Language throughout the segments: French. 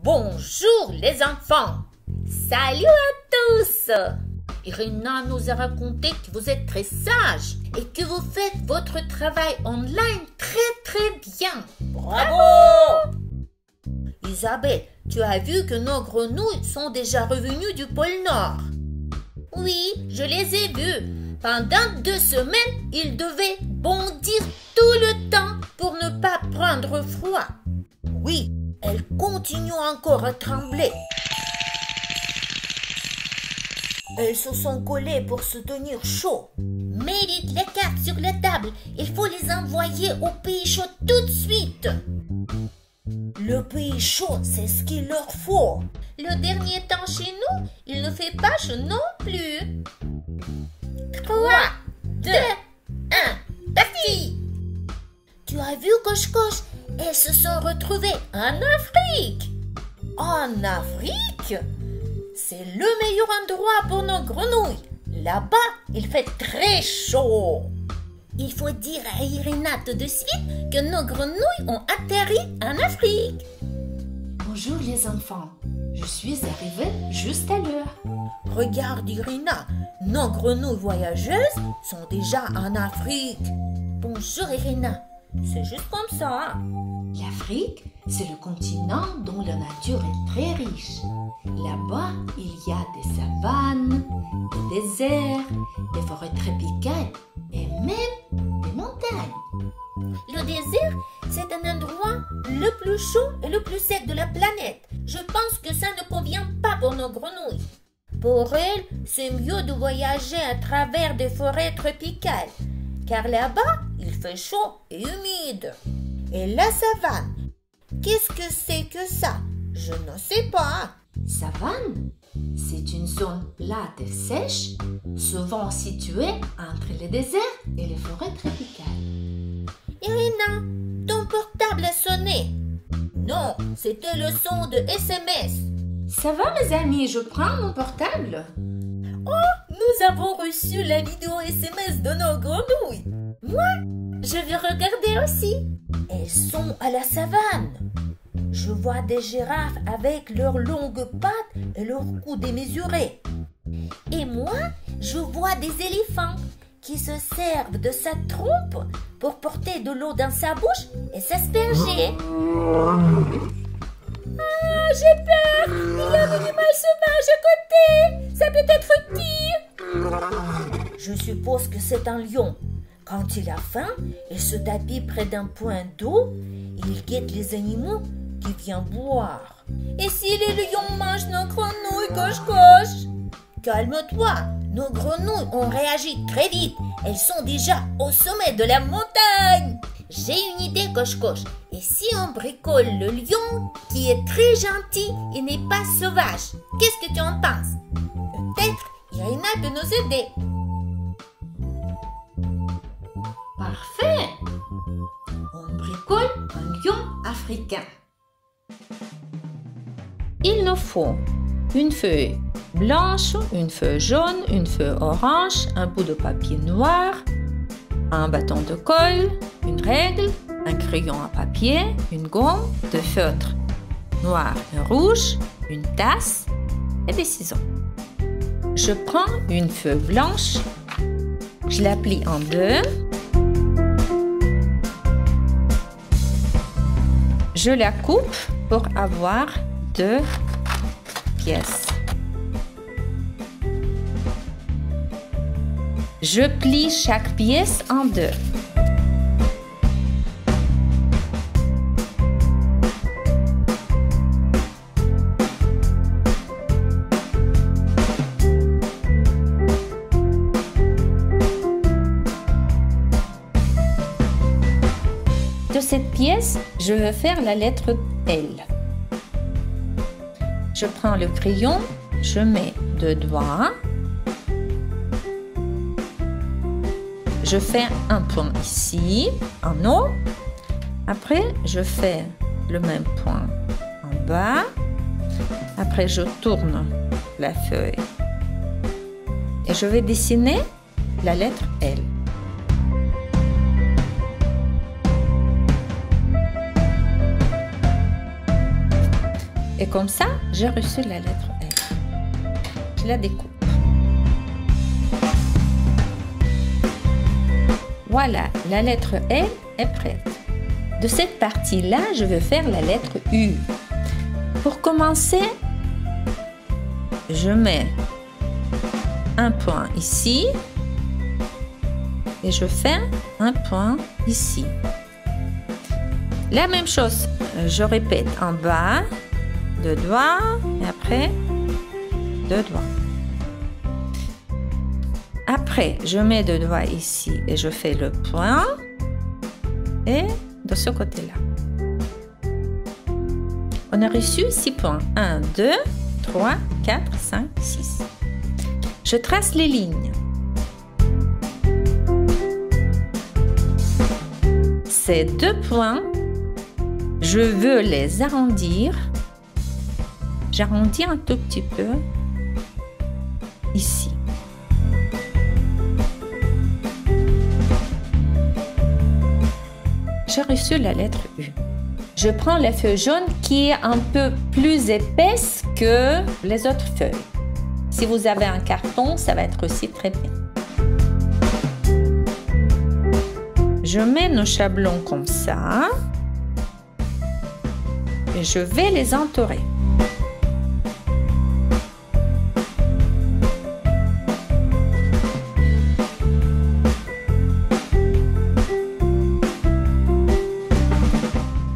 Bonjour les enfants. Salut à tous. Irina nous a raconté que vous êtes très sages et que vous faites votre travail online très bien. Bravo! Isabelle, tu as vu que nos grenouilles sont déjà revenues du pôle Nord? Oui, je les ai vues. Pendant 2 semaines, ils devaient bondir tout le temps pour ne pas prendre froid. Oui, elles continuent encore à trembler. Elles se sont collées pour se tenir chaud. Mets vite les cartes sur la table. Il faut les envoyer au pays chaud tout de suite. Le pays chaud, c'est ce qu'il leur faut. Le dernier temps chez nous, il ne fait pas chaud non plus. 3, 2, 1, parti! Tu as vu, Coche-Coche? Elles se sont retrouvées en Afrique. En Afrique? C'est le meilleur endroit pour nos grenouilles. Là-bas, il fait très chaud. Il faut dire à Irina tout de suite que nos grenouilles ont atterri en Afrique. Bonjour les enfants, je suis arrivée juste à l'heure. Regarde Irina, nos grenouilles voyageuses sont déjà en Afrique. Bonjour Irina, c'est juste comme ça. L'Afrique, c'est le continent dont la nature est très riche. Là-bas, il y a des savanes, des déserts, des forêts tropicales et même des montagnes. Le désert, c'est un endroit le plus chaud et le plus sec de la planète. Je pense que ça ne convient pas pour nos grenouilles. Pour elles, c'est mieux de voyager à travers des forêts tropicales, car là-bas, il fait chaud et humide. Et la savane, qu'est-ce que c'est que ça? Je ne sais pas. Savane, c'est une zone plate et sèche, souvent située entre les déserts et les forêts tropicales. Irina, ton portable a sonné. Non, c'était le son de SMS. Ça va mes amis, je prends mon portable. Oh, nous avons reçu la vidéo SMS de nos grenouilles. Moi, je vais regarder aussi. Elles sont à la savane. Je vois des girafes avec leurs longues pattes et leurs cous démesurés. Et moi, je vois des éléphants qui se servent de sa trompe pour porter de l'eau dans sa bouche et s'asperger. Ah, j'ai peur! Il y a un animal sauvage à côté! Ça peut être pire! Je suppose que c'est un lion. Quand il a faim, il se tapit près d'un point d'eau et il guette les animaux qui viennent boire. Et si les lions mangent nos grenouilles, Coche-Coche? Calme-toi, nos grenouilles ont réagi très vite. Elles sont déjà au sommet de la montagne. J'ai une idée, Coche-Coche. Et si on bricole le lion qui est très gentil et n'est pas sauvage? Qu'est-ce que tu en penses? Peut-être Irina peut nous aider. Parfait! On bricole un lion africain. Il nous faut une feuille blanche, une feuille jaune, une feuille orange, un bout de papier noir, un bâton de colle, une règle, un crayon à papier, une gomme, de feutre noir et rouge, une tasse et des ciseaux. Je prends une feuille blanche, je la plie en deux, je la coupe pour avoir 2 pièces. Je plie chaque pièce en 2. De cette pièce, je vais faire la lettre L. Je prends le crayon, je mets 2 doigts. Je fais un point ici, en haut. Après, je fais le même point en bas. Après, je tourne la feuille. Et je vais dessiner la lettre L. Et comme ça, j'ai reçu la lettre L. Je la découpe. Voilà, la lettre L est prête. De cette partie-là, je vais faire la lettre U. Pour commencer, je mets un point ici et je fais un point ici. La même chose, je répète en bas, 2 doigts et après 2 doigts. Après, je mets 2 doigts ici et je fais le point et de ce côté-là. On a reçu 6 points. 1, 2, 3, 4, 5, 6. Je trace les lignes. Ces 2 points, je veux les arrondir. J'arrondis un tout petit peu ici. J'ai reçu la lettre U. Je prends la feuille jaune qui est un peu plus épaisse que les autres feuilles. Si vous avez un carton, ça va être aussi très bien. Je mets nos chablons comme ça et je vais les entourer.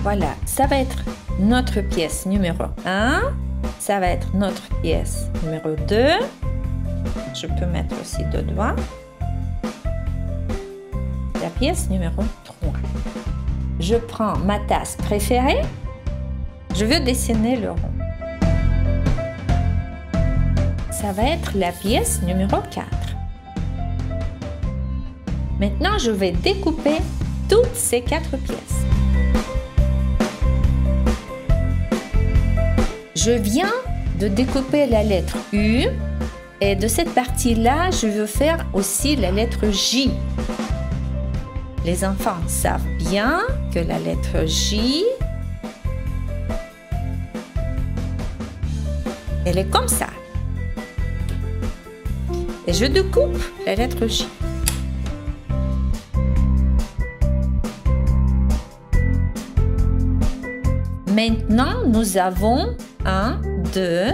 Voilà, ça va être notre pièce numéro 1. Ça va être notre pièce numéro 2. Je peux mettre aussi 2 doigts. La pièce numéro 3. Je prends ma tasse préférée. Je veux dessiner le rond. Ça va être la pièce numéro 4. Maintenant, je vais découper toutes ces 4 pièces. Je viens de découper la lettre U et de cette partie-là, je veux faire aussi la lettre J. Les enfants savent bien que la lettre J, elle est comme ça. Et je découpe la lettre J. Maintenant, nous avons 1, 2,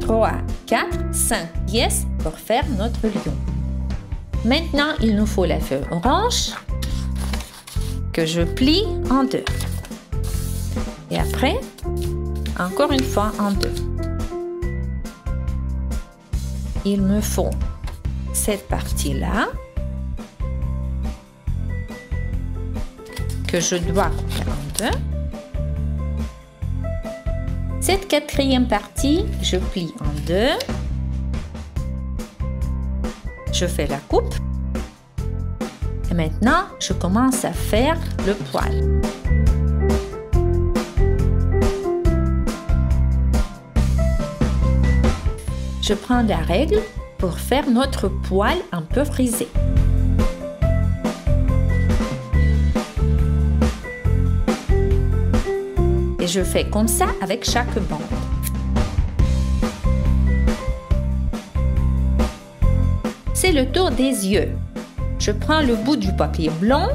3, 4, 5 pièces pour faire notre lion. Maintenant, il nous faut la feuille orange que je plie en 2. Et après, encore une fois en 2. Il me faut cette partie-là que je dois couper en 2. Cette 4e partie, je plie en 2. Je fais la coupe. Et maintenant, je commence à faire le poil. Je prends la règle pour faire notre poil un peu frisé. Et je fais comme ça avec chaque bande. C'est le tour des yeux. Je prends le bout du papier blanc,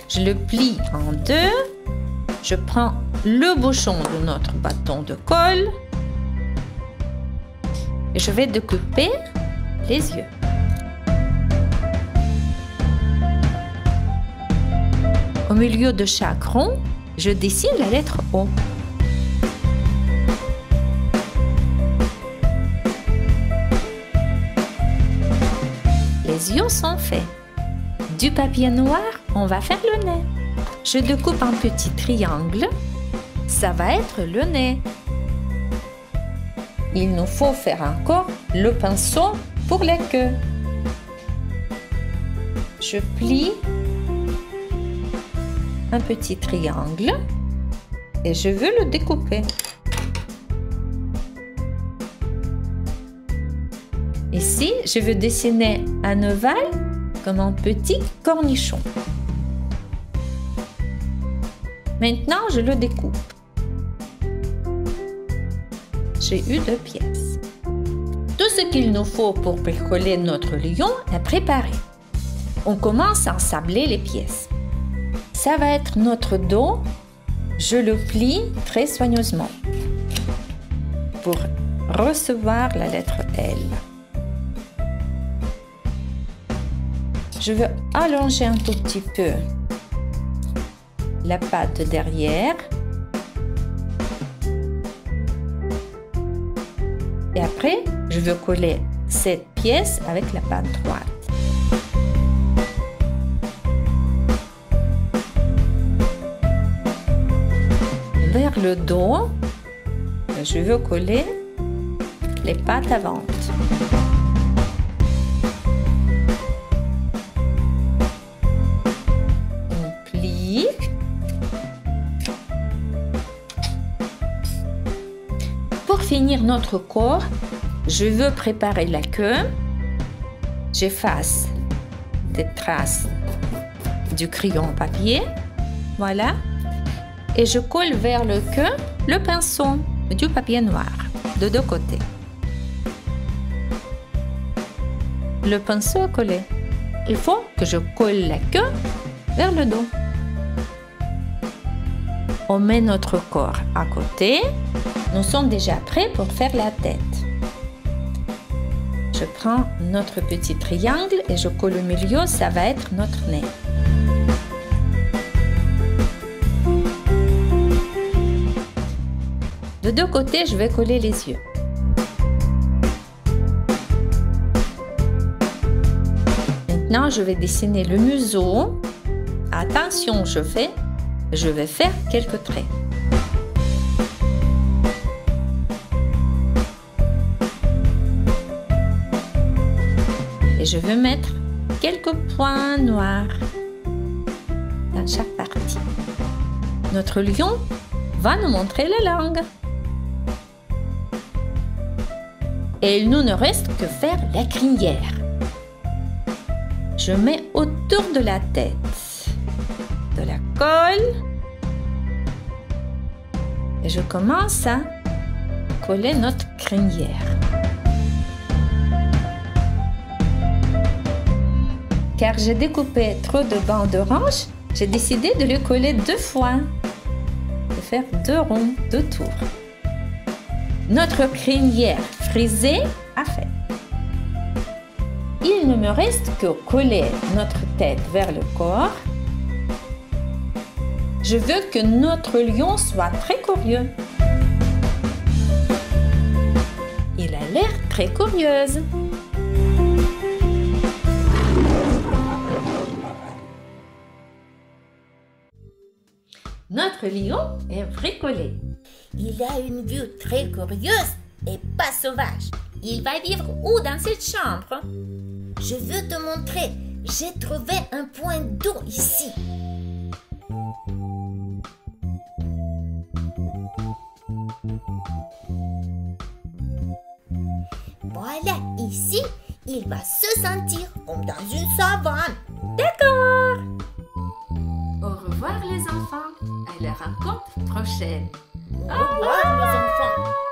je le plie en 2, je prends le bouchon de notre bâton de colle et je vais découper les yeux. Au milieu de chaque rond, je dessine la lettre O. Les yeux sont faits. Du papier noir, on va faire le nez. Je découpe un petit triangle. Ça va être le nez. Il nous faut faire encore le pinceau pour la queue. Je plie un petit triangle et je veux le découper. Ici, je veux dessiner un ovale comme un petit cornichon. Maintenant, je le découpe. j'ai eu 2 pièces. Tout ce qu'il nous faut pour bricoler notre lion est préparé. On commence à ensabler les pièces. Ça va être notre dos. Je le plie très soigneusement pour recevoir la lettre L. Je veux allonger un tout petit peu la patte derrière. Et après, je veux coller cette pièce avec la patte droite. Vers le dos, je veux coller les pattes avant. On plie. Pour finir notre corps, je veux préparer la queue. J'efface des traces du crayon papier. Voilà. Et je colle vers le queue le pinceau du papier noir de 2 côtés. Le pinceau est collé. Il faut que je colle la queue vers le dos. On met notre corps à côté. Nous sommes déjà prêts pour faire la tête. Je prends notre petit triangle et je colle au milieu, ça va être notre nez. De 2 côtés, je vais coller les yeux. Maintenant, je vais dessiner le museau. Attention, je vais faire quelques traits. Et je vais mettre quelques points noirs dans chaque partie. Notre lion va nous montrer la langue. Et il nous ne reste que faire la crinière. Je mets autour de la tête de la colle et je commence à coller notre crinière. Car j'ai découpé trop de bandes orange, j'ai décidé de le coller 2 fois, de faire 2 ronds, 2 tours. Notre crinière frisée a fait. Il ne me reste que coller notre tête vers le corps. Je veux que notre lion soit très curieux. Il a l'air très curieuse. Notre lion est bricolé. Il a une vue très curieuse et pas sauvage. Il va vivre où dans cette chambre? Je veux te montrer. J'ai trouvé un point d'eau ici. Voilà, ici, il va se sentir comme dans une savane. D'accord. Au revoir les enfants. À la rencontre prochaine. Au revoir les enfants.